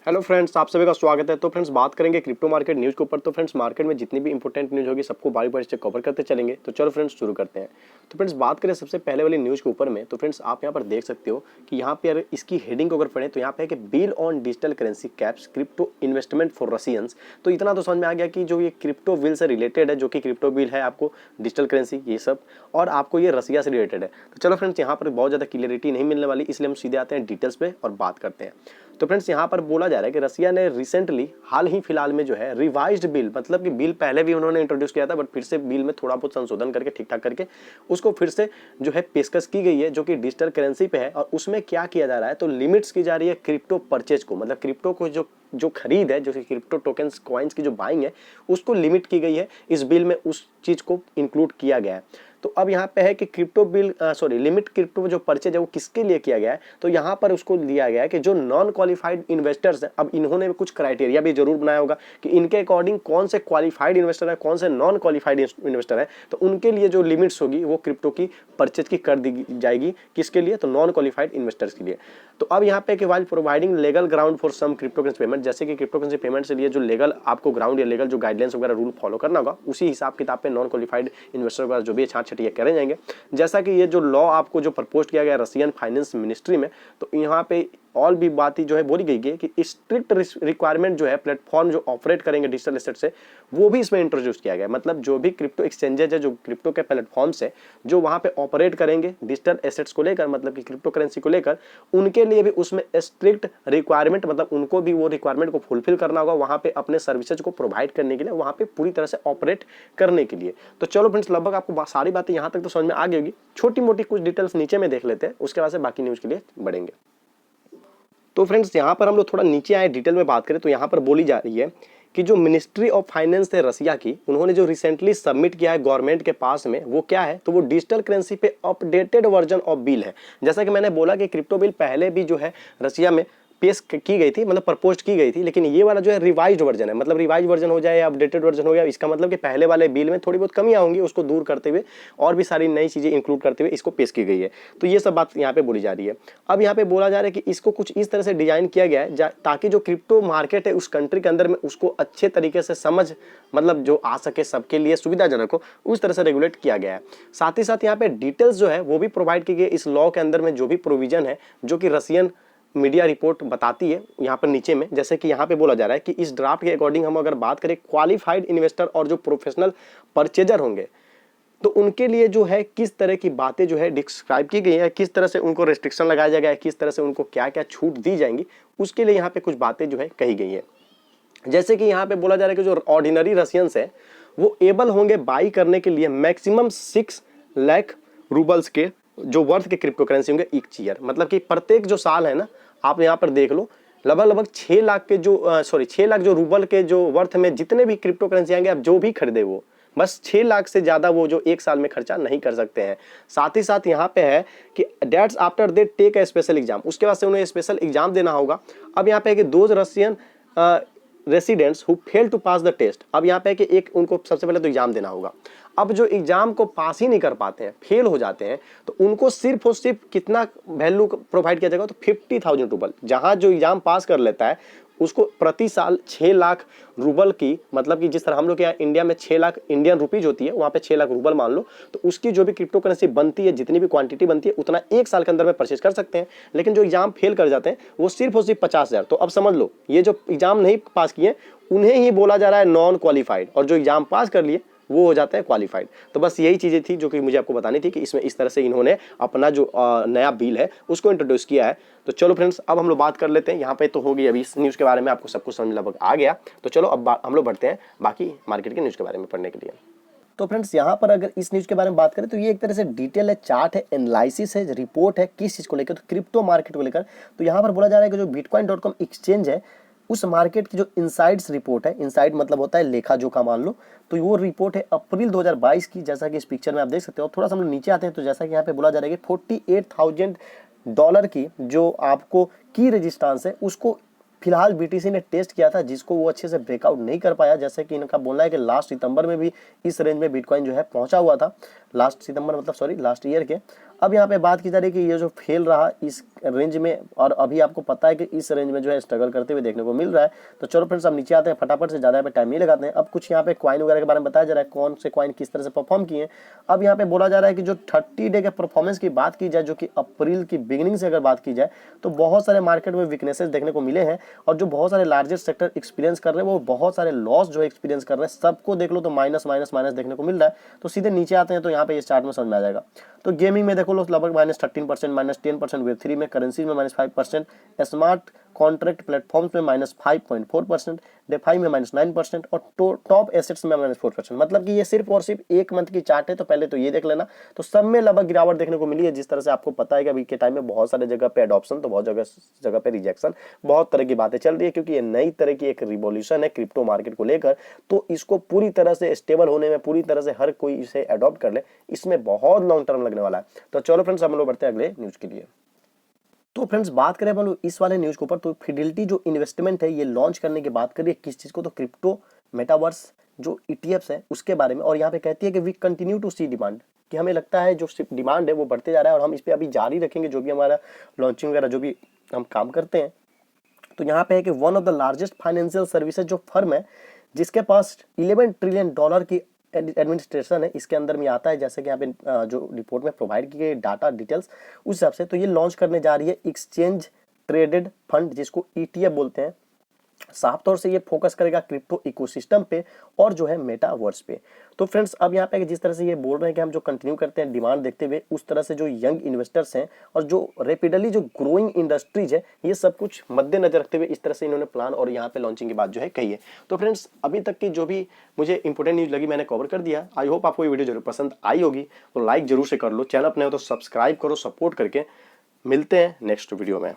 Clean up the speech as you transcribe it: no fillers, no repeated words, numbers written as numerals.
Hello friends, आप सभी का स्वागत है। तो फ्रेंड्स बात करेंगे क्रिप्टो मार्केट न्यूज़ के ऊपर। तो फ्रेंड्स मार्केट में जितनी भी इंपॉर्टेंट न्यूज़ होगी सबको बारी बारी से कवर करते चलेंगे। तो चलो फ्रेंड्स शुरू करते हैं। तो फ्रेंड्स बात करें सबसे पहले वाली न्यूज़ के ऊपर में, तो फ्रेंड्स आप यहाँ पर देख सकते हो कि यहाँ पे अगर इसकी हेडिंग को अगर पढ़ें तो यहाँ पे है कि bill on digital currency caps crypto investment for Russians. तो इतना तो समझ में आ गया कि जो ये क्रिप्टो बिल से रिलेटेड है, जो कि क्रिप्टो बिल है आपको डिजिटल करेंसी ये सब, और आपको ये रसिया से रिलेटेड है। तो चलो फ्रेंड्स यहाँ पर बहुत ज़्यादा क्लियरिटी नहीं मिलने वाली, इसलिए हम सीधे आते हैं डिटेल्स पे और बात करते हैं। तो फ्रेंड्स यहाँ पर बोला जा रहा है कि रसिया ने रिसेंटली हाल ही फिलहाल में जो है रिवाइज्ड बिल, मतलब कि बिल पहले भी उन्होंने इंट्रोड्यूस किया था बट फिर से बिल में थोड़ा बहुत संशोधन करके ठीक ठाक करके उसको फिर से जो है पेशकश की गई है, जो कि डिजिटल करेंसी पे है। और उसमें क्या किया जा रहा है, तो लिमिट्स की जा रही है क्रिप्टो परचेज को, मतलब क्रिप्टो को जो खरीद है, जो कि क्रिप्टो टोकन्स कॉइन्स की जो बाइंग है उसको लिमिट की गई है। इस बिल में उस चीज को इंक्लूड किया गया है। तो अब यहाँ पे है कि क्रिप्टो बिल लिमिट क्रिप्टो जो परचेज है वो किसके लिए किया गया है, तो यहाँ पर उसको दिया गया है कि जो नॉन क्वालिफाइड इन्वेस्टर्स हैं। अब इन्होंने कुछ क्राइटेरिया भी जरूर बनाया होगा कि इनके अकॉर्डिंग कौन से क्वालिफाइड इन्वेस्टर है, कौन से नॉन क्वालिफाइड इन्वेस्टर है। तो उनके लिए जो लिमिट्स होगी वो क्रिप्टो की परचेज की कर दी जाएगी। किसके लिए, तो नॉन क्वालिफाइड इन्वेस्टर्स के लिए। तो अब यहाँ पे कि while providing legal ground for some crypto currency payment, जैसे कि क्रिप्टो करेंसी पेमेंट से लिए जो लीगल आपको ग्राउंड या लीगल जो गाइडलाइंस वगैरह रूल फॉलो करना होगा, उसी हिसाब किताब पे नॉन क्वालिफाइड इन्वेस्टर वगैरह जो भी छाट छटिया करे जाएंगे। जैसा कि ये जो लॉ आपको जो प्रपोज किया गया रशियन फाइनेंस मिनिस्ट्री में, तो यहाँ पे ऑल भी बातें जो है बोली गई है कि स्ट्रिक्ट रिक्वायरमेंट जो है प्लेटफॉर्म जो ऑपरेट करेंगे डिजिटल एसेट से, वो भी इसमें इंट्रोड्यूस किया गया है। मतलब जो भी क्रिप्टो एक्सचेंजेज है, जो क्रिप्टो के प्लेटफॉर्म्स है, जो वहां पे ऑपरेट करेंगे डिजिटल एसेट्स को लेकर, मतलब कि क्रिप्टो करेंसी को लेकर, उनके लिए भी उसमें स्ट्रिक्ट रिक्वायरमेंट, मतलब उनको भी वो रिक्वायरमेंट को फुलफिल करना होगा वहां पे अपने सर्विसेज को प्रोवाइड करने के लिए, वहां पे पूरी तरह से ऑपरेट करने के लिए। तो चलो फ्रेंड्स, लगभग आपको सारी बातें यहां तक तो समझ में आ गई होगी। छोटी मोटी कुछ डिटेल्स नीचे में देख लेते हैं, उसके बाद से बाकी न्यूज के लिए बढ़ेंगे। तो फ्रेंड्स यहाँ पर हम लोग थोड़ा नीचे आए डिटेल में बात करें, तो यहाँ पर बोली जा रही है कि जो मिनिस्ट्री ऑफ फाइनेंस है रसिया की, उन्होंने जो रिसेंटली सबमिट किया है गवर्नमेंट के पास में, वो क्या है, तो वो डिजिटल करेंसी पे अपडेटेड वर्जन ऑफ बिल है। जैसा कि मैंने बोला कि क्रिप्टो बिल पहले भी जो है रसिया में पेश की गई थी, मतलब प्रपोज की गई थी, लेकिन ये वाला जो है रिवाइज्ड वर्जन है। मतलब रिवाइज वर्जन हो जाए या अपडेटेड वर्जन हो गया, इसका मतलब कि पहले वाले बिल में थोड़ी बहुत कमियां होंगी, उसको दूर करते हुए और भी सारी नई चीजें इंक्लूड करते हुए इसको पेश की गई है। तो ये सब बात यहाँ पे बोली जा रही है। अब यहाँ पे बोला जा रहा है कि इसको कुछ इस तरह से डिजाइन किया गया है ताकि जो क्रिप्टो मार्केट है उस कंट्री के अंदर में उसको अच्छे तरीके से समझ, मतलब जो आ सके, सबके लिए सुविधाजनक हो, उस तरह से रेगुलेट किया गया है। साथ ही साथ यहाँ पे डिटेल्स जो है वो भी प्रोवाइड की गई इस लॉ के अंदर में, जो भी प्रोविजन है, जो कि रशियन मीडिया रिपोर्ट बताती है यहाँ पर नीचे में। जैसे कि यहाँ पे बोला जा रहा है कि इस ड्राफ्ट के अकॉर्डिंग हम अगर बात करें क्वालिफाइड इन्वेस्टर और जो प्रोफेशनल परचेजर होंगे, तो उनके लिए जो है किस तरह की बातें जो है डिस्क्राइब की गई है, किस तरह से उनको रेस्ट्रिक्शन लगाया जाएगा, किस तरह से उनको क्या क्या छूट दी जाएंगी, उसके लिए यहाँ पे कुछ बातें जो है कही गई है। जैसे कि यहाँ पे बोला जा रहा है कि जो ऑर्डिनरी रशियंस है वो एबल होंगे बाई करने के लिए मैक्सिमम 6 लाख रूबल्स के जो वर्थ के क्रिप्टो करेंसी होंगे ईच ईयर। मतलब कि प्रत्येक जो साल है ना, आप यहाँ पर देख लो, लगभग 6 लाख के जो 6 लाख जो रूबल के जो वर्थ में जितने भी क्रिप्टो करेंसी आएंगे, आप जो भी खरीदे वो बस 6 लाख से ज्यादा वो जो एक साल में खर्चा नहीं कर सकते हैं। साथ ही साथ यहाँ पे है कि dates after they take a special exam, उसके बाद से उन्हें स्पेशल एग्जाम देना होगा। अब यहाँ पे है कि those Russian residents who fail to pass the test, अब यहाँ पे है कि एक उनको सबसे पहले तो एग्जाम देना होगा। अब जो एग्जाम को पास ही नहीं कर पाते हैं, फेल हो जाते हैं, तो उनको सिर्फ और सिर्फ कितना वैल्यू प्रोवाइड किया जाएगा, तो 50,000 रूबल। जहां जो एग्जाम पास कर लेता है उसको प्रति साल 6 लाख रूबल की, मतलब कि जिस तरह हम लोग यहाँ इंडिया में 6 लाख इंडियन रुपीज होती है, वहां पे 6 लाख रूबल मान लो, तो उसकी जो भी क्रिप्टो करेंसी बनती है, जितनी भी क्वांटिटी बनती है, उतना एक साल के अंदर में परचेज कर सकते हैं। लेकिन जो एग्जाम फेल कर जाते हैं वो सिर्फ और सिर्फ 50,000। तो अब समझ लो, ये जो एग्जाम नहीं पास किए उन्हें ही बोला जा रहा है नॉन क्वालिफाइड, और जो एग्जाम पास कर लिए वो हो जाता है क्वालिफाइड। तो बस यही चीजें थी जो कि मुझे आपको बतानी थी कि इसमें इस तरह से इन्होंने अपना जो नया बिल है उसको इंट्रोड्यूस किया है। तो चलो फ्रेंड्स, अब हम लोग बात कर लेते हैं। यहाँ पे तो होगी अभी इस न्यूज़ के बारे में आपको सब कुछ समझ लगभग आ गया। तो चलो अब हम लोग बढ़ते हैं बाकी मार्केट के न्यूज़ के बारे में पढ़ने के लिए। तो फ्रेंड्स यहाँ पर अगर इस न्यूज़ के बारे में बात करें तो ये एक तरह से डिटेल है, चार्ट है, एनालिसिस है, रिपोर्ट है, किस चीज़ को लेकर, तो क्रिप्टो मार्केट को लेकर। तो यहाँ पर बोला जा रहा है कि जो bitcoin.com एक्सचेंज है उस मार्केट की जो इनसाइड्स रिपोर्ट है, इनसाइड मतलब होता है लेखा जोखा मान लो, तो वो रिपोर्ट है अप्रैल 2022 की, जैसा कि इस पिक्चर में आप देख सकते हो। थोड़ा सा हम लोग नीचे आते हैं तो जैसा कि यहाँ पे बोला जा रहा है कि $48,000 की जो आपको की रेजिस्टेंस है उसको फिलहाल बीटीसी ने टेस्ट किया था जिसको वो अच्छे से ब्रेकआउट नहीं कर पाया, जैसे कि इनका बोलना है कि लास्ट सितंबर में भी इस रेंज में बिटकॉइन जो है पहुंचा हुआ था, लास्ट सितंबर मतलब सॉरी लास्ट ईयर के। अब यहाँ पे बात की जा रही है कि ये जो फेल रहा इस रेंज में, और अभी आपको पता है कि इस रेंज में जो है स्ट्रगल करते हुए देखने को मिल रहा है। तो चलो फ्रेंड्स अब नीचे आते हैं फटाफट से, ज़्यादा यहाँ पे टाइम नहीं लगाते हैं। अब कुछ यहाँ पे कॉइन वगैरह के बारे में बताया जा रहा है, कौन से कॉइन किस तरह से परफॉर्म किए। अब यहाँ पे बोला जा रहा है कि जो 30 डे के परफॉर्मेंस की बात की जाए, जो कि अप्रैल की बिगिनिंग से अगर बात की जाए, तो बहुत सारे मार्केट में वीकनेसेस देखने को मिले हैं, और जो बहुत सारे लार्जेस्ट सेक्टर एक्सपीरियंस कर रहे हैं वो बहुत सारे लॉस जो है एक्सपीरियंस कर रहे हैं। सबको देख लो तो माइनस माइनस माइनस देखने को मिल रहा है। तो सीधे नीचे आते हैं तो यहाँ पे इस चार्ट में समझ में आ जाएगा। तो गेमिंग में देखो लो लगभग -13%, -10% वेब3 में, करेंसी में -5%, स्मार्ट कॉन्ट्रैक्ट प्लेटफॉर्म्स में -5.4%, डेफाई में -9% और टॉप एसेट्स में -4%। मतलब कि ये सिर्फ और सिर्फ एक मंथ की चार्ट है, तो पहले तो ये देख लेना। तो सब में लगभग गिरावट देखने को मिली है। जिस तरह से आपको पता है कि अभी के टाइम में बहुत सारे जगह पे अडॉप्शन, तो बहुत जगह पे रिजेक्शन, बहुत तरह की बातें चल रही है, क्योंकि ये नई तरह की एक रिवॉल्यूशन है क्रिप्टो मार्केट को लेकर। तो इसको पूरी तरह से स्टेबल होने में, पूरी तरह से हर कोई इसे अडॉप्ट कर ले, इसमें बहुत लॉन्ग टर्म लगने वाला है। तो चलो फ्रेंड्स हम लोग बढ़ते हैं अगले न्यूज के लिए। तो फ्रेंड्स बात करें हम लोग इस वाले न्यूज के ऊपर, तो फिडेलिटी जो इन्वेस्टमेंट है ये लॉन्च करने की बात करिए किस चीज को, तो क्रिप्टो मेटावर्स जो ईटीएफ्स है उसके बारे में। और यहाँ पे कहती है कि we continue to see demand, कि हमें लगता है जो डिमांड है वो बढ़ते जा रहा है, और हम इस पे अभी जारी रखेंगे जो भी हमारा लॉन्चिंग वगैरह जो भी हम काम करते हैं। तो यहाँ पे है कि one of the largest financial services जो फर्म है जिसके पास $11 ट्रिलियन की एडमिनिस्ट्रेशन है, इसके अंदर में आता है, जैसे कि यहाँ पे जो रिपोर्ट में प्रोवाइड की गई डाटा डिटेल्स उस हिसाब से। तो ये लॉन्च करने जा रही है एक्सचेंज ट्रेडेड फंड, जिसको ईटीएफ बोलते हैं। साफ तौर से ये फोकस करेगा क्रिप्टो इकोसिस्टम पे और जो है मेटावर्स पे। तो फ्रेंड्स अब यहाँ पे जिस तरह से ये बोल रहे हैं कि हम जो कंटिन्यू करते हैं डिमांड देखते हुए, उस तरह से जो यंग इन्वेस्टर्स हैं और जो रेपिडली जो ग्रोइंग इंडस्ट्रीज है, ये सब कुछ मद्देनजर रखते हुए इस तरह से इन्होंने प्लान और यहाँ पे लॉन्चिंग की बात जो है कही है। तो फ्रेंड्स अभी तक की जो भी मुझे इंपोर्टेंट न्यूज लगी मैंने कवर कर दिया। आई होप आपको ये वीडियो जरूर पसंद आई होगी, तो लाइक जरूर से कर लो, चैनल अपने हो तो सब्सक्राइब करो सपोर्ट करके। मिलते हैं नेक्स्ट वीडियो में।